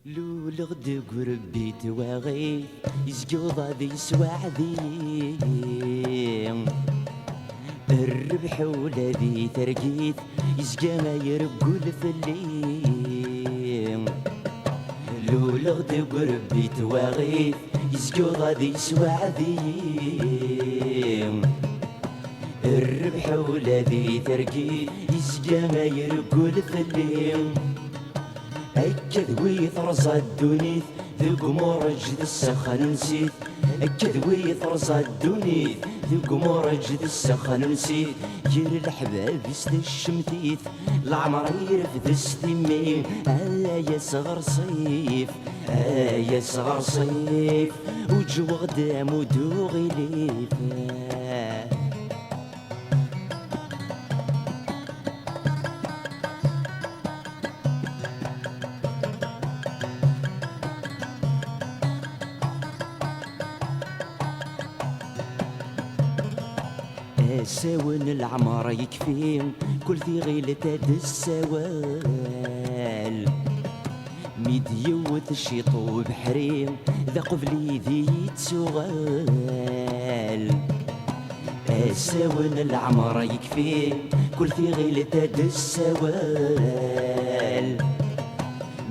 لول غد قربي تواغي يسقوض ذي سواعدي الربح ولا ذي ترقيت يسقى ما يرقو الفلي لول غد قربي تواغي يسقوض ذي سواعدي الربح ولا ذي ترقيت يسقى ما يرقو الفلي أكد ويثرزى الدنيث ذوق مرجد السخن نسيت أكد ويثرزى الدنيث ذوق مرجد السخن نسيت جير الحباب يسد الشمتيث العمر يرفد الستمين يا صغر صيف يا صغر صيف وجو غدام ودوغي ليف ساون العمر يكفيهم كل ذي غيلة هاد السوال ميد يوث الشيطو بحريم ذا قبلي ذي يتسوغال ساون العمر يكفيهم كل ذي غيلة هاد السوال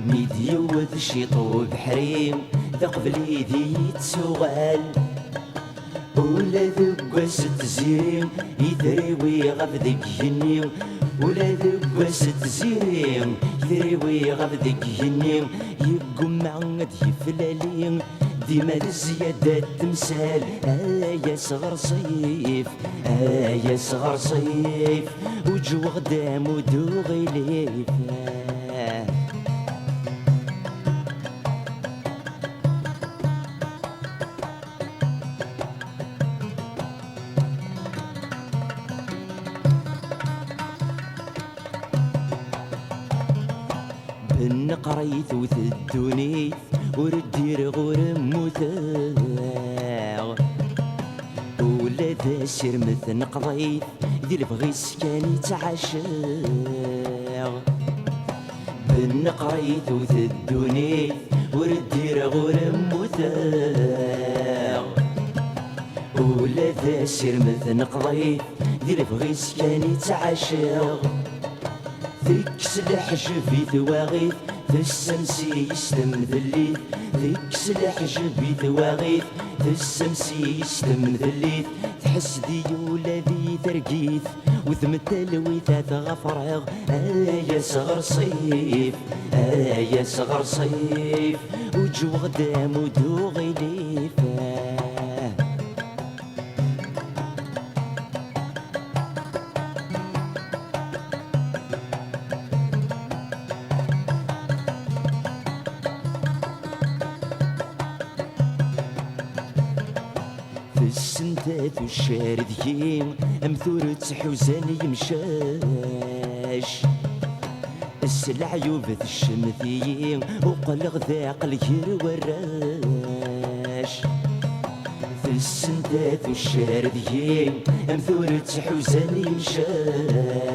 ميد يوث الشيطو بحريم ذا قبلي ذي يتسوغال ولا ذوق ست زيرين يدريوي غفدك جنيم ولا ذوق ست زيرين يدريوي غفدك جنيم يقوم عند يفلالين ديما الزيادة تمثال يا صغر صيف يا صغر صيف وجو غدام ودوغي ليف قريت وثدونيث وردير غرم مثاغ ولا ذا سرمث نقضيت ذي البغيس كان يتعشاغ بالنقريت وثدونيث وردير غرم مثاغ ولا ذا سرمث نقضيت ذي البغيس كان يتعشاغ ذيك سلاح جبي ثواغيث السمسي يسلم ذليث ذيك سلاح جبي ثواغيث السمسي يسلم ذليث تحس ذي ولا ذي ترقيث وثمتلويثات غفراغ يا صغر صيف يا صغر صيف وجو غدام ودوغي ليف السنتات والشارديين أمثورة حوزان يمشاش السلع يوبث الشمثيين وقلغ ذاق الكير وراش في السنتات والشارديين أمثورة حوزان يمشاش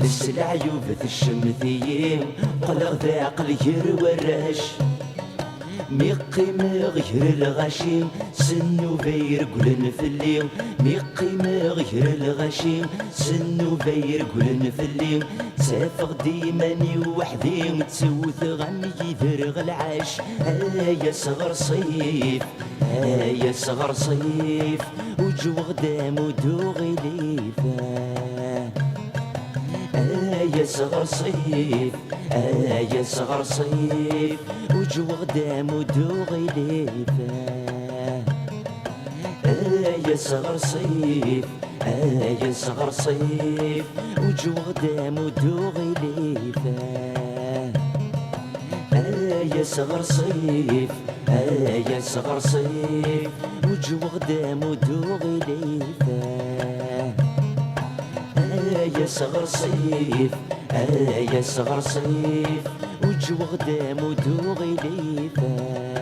السلع يوبث الشمثيين قلغ ذاق الكير وراش ميقيم غير الغشيم سنو بير قلن في الليل ميقيم غير الغشيم سنو بير قلن في الليل سافغ ديماني وحدي تسوث غني يذرغ العاش يا صغر صيف يا صغر صيف وجو غدام ودوغي ليفا يا صغر صيف يا صغر صيف وجو غدام ودوغي ليفا يا صغر صيف يا صغر صيف وجو غدام ودوغي ليفا يا صغر صيف يا صغر صيف وجو غدام ودوغي ليفا يا صغر صيف يا صغر صيف وجو غدام ودوغي ليفا